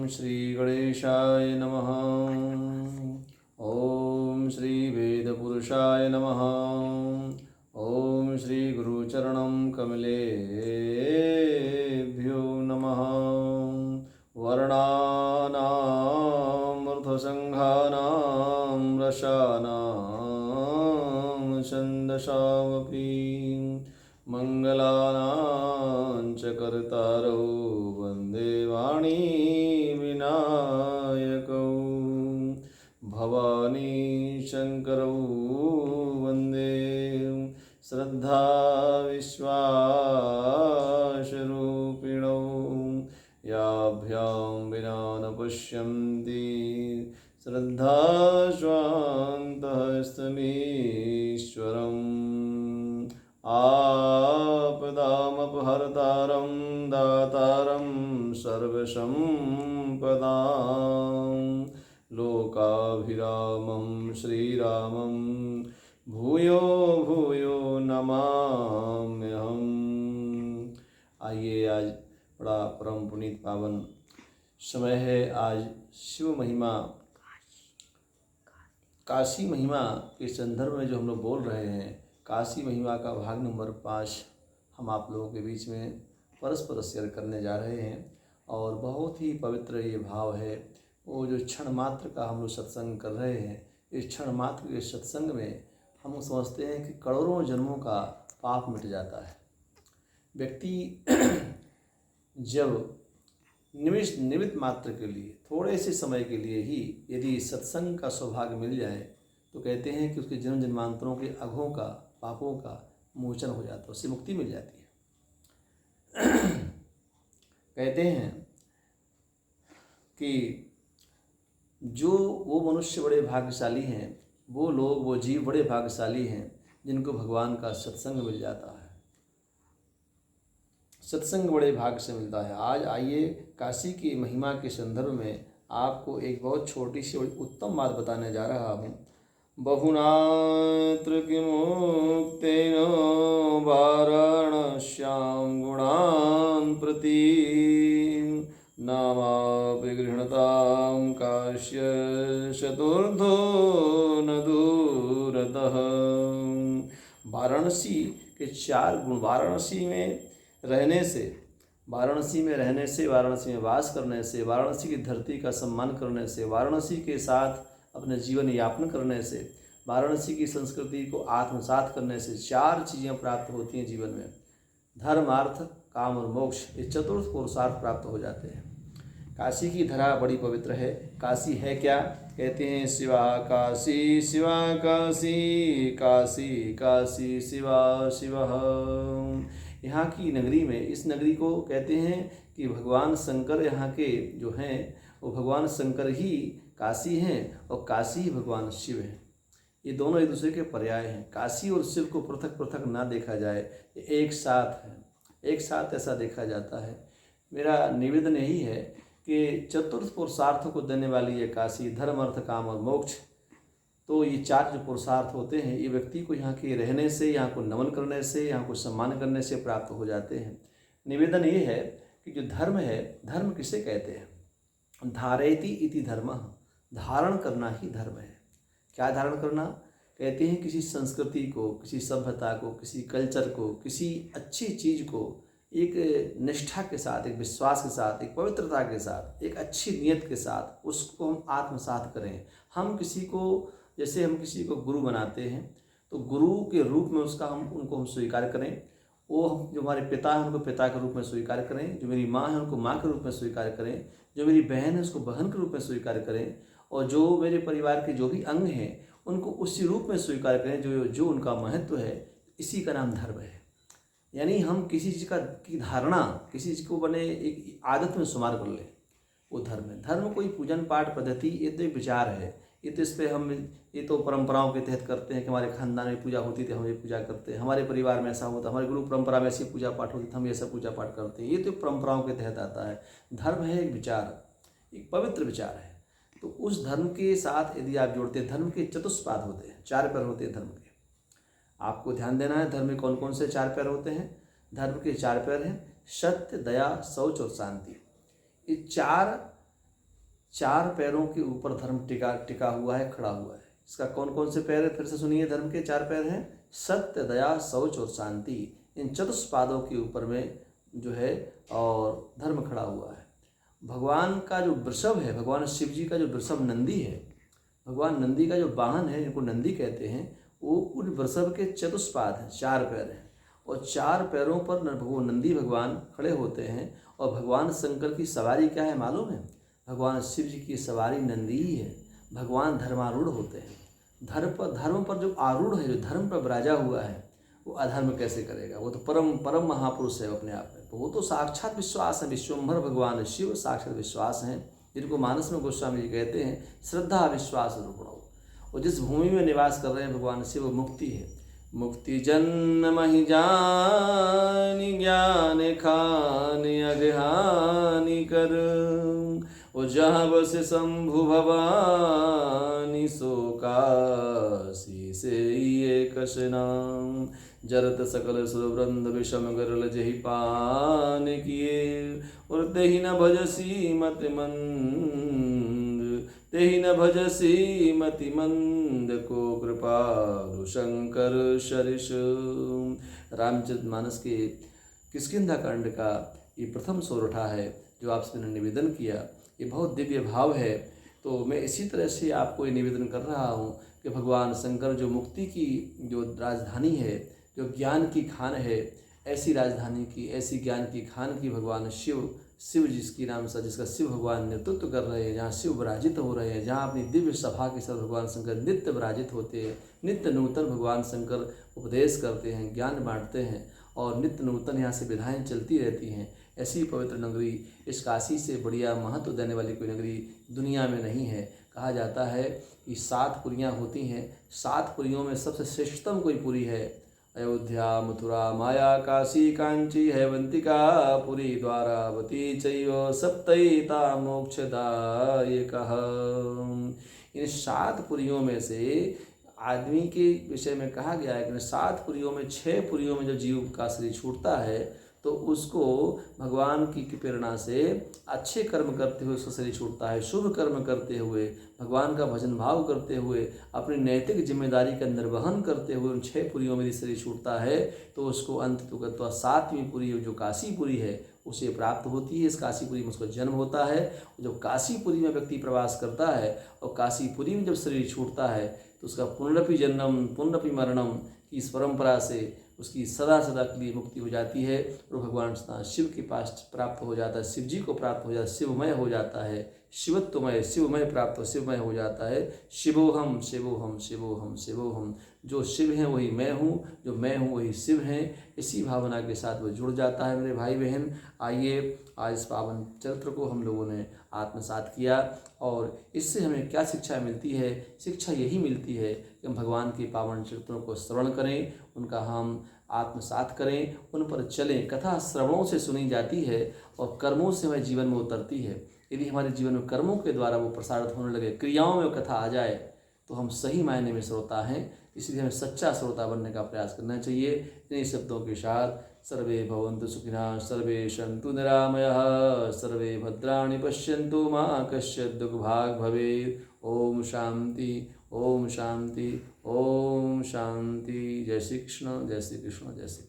श्री गणेशाय नमः। ओम श्री वेदपुरुषाय नमः। ओम श्री गुरुचरणं कमलेभ्यो नमः। वर्णानामृतसंघानां रसानां छन्दसामपि मंगलानां च कर्तारौ वन्दे वाणी विनायकौ। भवानी शंकरौ वन्दे श्रद्धा विश्वासरूपिणौ। याभ्यां विना न पश्यन्ति श्रद्धाश्वान्तहस्तमीश्वरम्। आपदामपहर्तारं दातारं सर्वसम्पदां। लोकाभिरामं श्रीरामं भूयो भूयो नमाम्यहम्। आइए, आज बड़ा परम पुनीत पावन समय है। आज शिव महिमा, काशी महिमा के संदर्भ में जो हम लोग बोल रहे हैं, काशी महिमा का भाग नंबर 5 हम आप लोगों के बीच में परस्पर शेयर करने जा रहे हैं। और बहुत ही पवित्र ये भाव है। वो जो क्षण मात्र का हम लोग सत्संग कर रहे हैं, इस क्षण मात्र के सत्संग में हम समझते हैं कि करोड़ों जन्मों का पाप मिट जाता है। व्यक्ति जब निमित्त मात्र के लिए, थोड़े से समय के लिए ही यदि सत्संग का सौभाग्य मिल जाए, तो कहते हैं कि उसके जन्म जन्मांतरों के अघों का, पापों का मोचन हो जाता है, उससे मुक्ति मिल जाती है। कहते हैं कि जो वो मनुष्य बड़े भाग्यशाली हैं, वो लोग, वो जीव बड़े भाग्यशाली हैं जिनको भगवान का सत्संग मिल जाता है। सत्संग बड़े भाग्य से मिलता है। आज आइए, काशी की महिमा के संदर्भ में आपको एक बहुत छोटी सी बड़ी उत्तम बात बताने जा रहा हूँ। बहुनात्र किमुक्तेन वाराणस्यां गुणान् प्रति नामापि गृह्णतां काश्य चतुर्थो न दूरतः। वाराणसी के 4 गुण, वाराणसी में रहने से, वाराणसी में वास करने से, वाराणसी की धरती का सम्मान करने से, वाराणसी के साथ अपने जीवन यापन करने से, वाराणसी की संस्कृति को आत्मसात करने से 4 चीज़ें प्राप्त होती हैं जीवन में। धर्म, अर्थ, काम और मोक्ष, ये चतुर्थ पुरुषार्थ प्राप्त हो जाते हैं। काशी की धरा बड़ी पवित्र है। काशी है क्या? कहते हैं शिवा काशी, शिवा काशी, काशी काशी शिवा शिवः। यहाँ की नगरी में, इस नगरी को कहते हैं कि भगवान शंकर यहाँ के जो हैं, वो भगवान शंकर ही काशी हैं और काशी ही भगवान शिव हैं। ये दोनों एक दूसरे के पर्याय हैं। काशी और शिव को पृथक पृथक ना देखा जाए, ये एक साथ है, एक साथ ऐसा देखा जाता है। मेरा निवेदन यही है कि चतुर्थ पुरुषार्थ को देने वाली ये काशी, धर्म, अर्थ, काम और मोक्ष, तो ये 4 जो पुरुषार्थ होते हैं, ये व्यक्ति को यहाँ के रहने से, यहाँ को नमन करने से, यहाँ को सम्मान करने से प्राप्त हो जाते हैं। निवेदन ये है कि जो धर्म है, धर्म किसे कहते हैं? धारयति इति धर्मः, धारण करना ही धर्म है। क्या धारण करना? कहते हैं किसी संस्कृति को, किसी सभ्यता को, किसी कल्चर को, किसी अच्छी चीज़ को एक निष्ठा के साथ, एक विश्वास के साथ, एक पवित्रता के साथ, एक अच्छी नीयत के साथ उसको हम आत्मसात करें। हम किसी को, जैसे हम किसी को गुरु बनाते हैं, तो गुरु के रूप में उसका उनको स्वीकार करें। वो जो हमारे पिता हैं, उनको पिता के रूप में स्वीकार करें। जो मेरी माँ है, उनको माँ के रूप में स्वीकार करें। जो मेरी बहन है, उसको बहन के रूप में स्वीकार करें। और जो मेरे परिवार के जो भी अंग हैं, उनको उसी रूप में स्वीकार करें जो उनका महत्व है। इसी का नाम धर्म है। यानी हम किसी चीज़ की धारणा, किसी चीज़ को बने एक आदत में शुमार कर लें, वो धर्म है। धर्म कोई पूजन पाठ पद्धति, ये तो एक विचार है। ये तो इस पर हम, ये तो परंपराओं के तहत करते हैं कि हमारे खानदान में पूजा होती थी, हम ये पूजा करते हैं। हमारे परिवार में ऐसा होता, हमारे गुरु परंपरा में ऐसी पूजा पाठ होती थी, हम ये सब पूजा पाठ करते हैं। ये तो परंपराओं के तहत आता है। धर्म है एक विचार, एक पवित्र विचार है। तो उस धर्म के साथ यदि आप जोड़ते हैं, धर्म के चतुष्पाद होते हैं, 4 पैर होते हैं धर्म के। आपको ध्यान देना है, धर्म में कौन कौन से 4 पैर होते हैं। धर्म के 4 पैर हैं, सत्य, दया, शौच और शांति। ये 4 4 पैरों के ऊपर धर्म टिका टिका हुआ है, खड़ा हुआ है। इसका कौन कौन से पैर है? फिर से सुनिए, धर्म के 4 पैर हैं, सत्य, दया, शौच और शांति। इन चतुष्पादों के ऊपर में जो है और धर्म खड़ा हुआ है। भगवान का जो वृषभ है, भगवान शिव जी का जो वृषभ नंदी है, भगवान नंदी का जो वाहन है, जिनको नंदी कहते हैं, वो उन वृषभ के चतुष्पाद हैं, 4 पैर हैं। और 4 पैरों पर नंदी भगवान खड़े होते हैं। और भगवान शंकर की सवारी क्या है मालूम है? भगवान शिव जी की सवारी नंदी ही है। भगवान धर्मारूढ़ होते हैं। धर्म पर जो आरूढ़ है, जो धर्म पर विराजा हुआ है, वो अधर्म कैसे करेगा? वो तो परम परम महापुरुष है अपने आप में। तो वो तो साक्षात विश्वास है, विश्वम्भर भगवान शिव साक्षात विश्वास हैं, जिनको मानस में गोस्वामी जी कहते हैं श्रद्धा विश्वास रूपणो। और जिस भूमि में निवास कर रहे हैं भगवान शिव, वो मुक्ति है। मुक्ति जन्म ही जानी, ज्ञान खान अगहानि कर, वो जहाँ बस शंभु भवानी, सो काशी से ये कशनाम। जरत सकल सुरवृंद विषम गरल जहि पान किए, और तेहि न भजसी मति मंद, तेहि न भजसी मति मंद, को कृपालु शंकर शरिष। रामचरितमानस के किष्किंधा कांड का ये प्रथम सोरठा है जो आपसे मैंने निवेदन किया। ये बहुत दिव्य भाव है। तो मैं इसी तरह से आपको ये निवेदन कर रहा हूँ कि भगवान शंकर जो मुक्ति की जो राजधानी है, जो ज्ञान की खान है, ऐसी राजधानी की, ऐसी ज्ञान की खान की भगवान शिव जिसकी नाम से, जिसका शिव भगवान नेतृत्व कर रहे हैं, जहाँ शिव विराजित हो रहे हैं, जहाँ अपनी दिव्य सभा के साथ भगवान शंकर नित्य विराजित होते हैं, नित्य नूतन भगवान शंकर उपदेश करते हैं, ज्ञान बांटते हैं, और नित्य नूतन यहाँ से विधाएँ चलती रहती हैं। ऐसी पवित्र नगरी, इस काशी से बढ़िया महत्व देने वाली कोई नगरी दुनिया में नहीं है। कहा जाता है कि 7 पुरियाँ होती हैं, 7 पुरियों में सबसे श्रेष्ठतम कोई पुरी है अयोध्या, मथुरा, माया, काशी, कांची, हैवंतिका, पुरी, द्वारावती चैव सप्तैता मोक्षदायकः। इन 7 पुरियों में से आदमी के विषय में कहा गया है कि 7 पुरियों में 6 पुरियों में जो जीव का शरीर छूटता है, तो उसको भगवान की प्रेरणा से अच्छे कर्म करते हुए उसका शरीर छूटता है। शुभ कर्म करते हुए, भगवान का भजन भाव करते हुए, अपनी नैतिक जिम्मेदारी का निर्वहन करते हुए उन 6 पुरियों में यदि शरीर छूटता है, तो उसको अंत तो 7वीं पुरी जो काशीपुरी है उसे प्राप्त होती है। इस काशीपुरी में उसका जन्म होता है। जब काशीपुरी में व्यक्ति प्रवास करता है और काशीपुरी में जब शरीर छूटता है, तो उसका पुनरपि जन्म पुनरपि मरणम की इस परंपरा से उसकी सदा सदा के लिए मुक्ति हो जाती है और भगवान शिव के पास प्राप्त हो जाता है, शिव जी को प्राप्त हो जाता है, शिवमय हो जाता है, शिवत्वमय शिवमय प्राप्त शिवमय हो जाता है। शिवोहम शिवोहम शिवोहम शिवोहम। जो शिव हैं वही मैं हूँ, जो मैं हूँ वही शिव हैं। इसी भावना के साथ वो जुड़ जाता है मेरे भाई बहन। आइए आज इस पावन चरित्र को हम लोगों ने आत्मसात किया, और इससे हमें क्या शिक्षा मिलती है? शिक्षा यही मिलती है कि हम भगवान के पावन चरित्रों को श्रवण करें, उनका हम आत्मसात करें, उन पर चलें। कथा श्रवणों से सुनी जाती है और कर्मों से हमारे जीवन में उतरती है। यदि हमारे जीवन में कर्मों के द्वारा वो प्रसारित होने लगे, क्रियाओं में कथा आ जाए, तो हम सही मायने में श्रोता हैं। इसलिए हमें सच्चा श्रोता बनने का प्रयास करना चाहिए। इन्हीं शब्दों के साथ सर्वे भवन्तु सुखिनः, सर्वे सन्तु निरामयः, सर्वे भद्राणि पश्यन्तु, मा कश्चित् दुःखभाग् भवेत्। ओम शांति, ओम शांति, ओम शांति। जय श्री कृष्ण, जय श्री कृष्ण, जय श्री।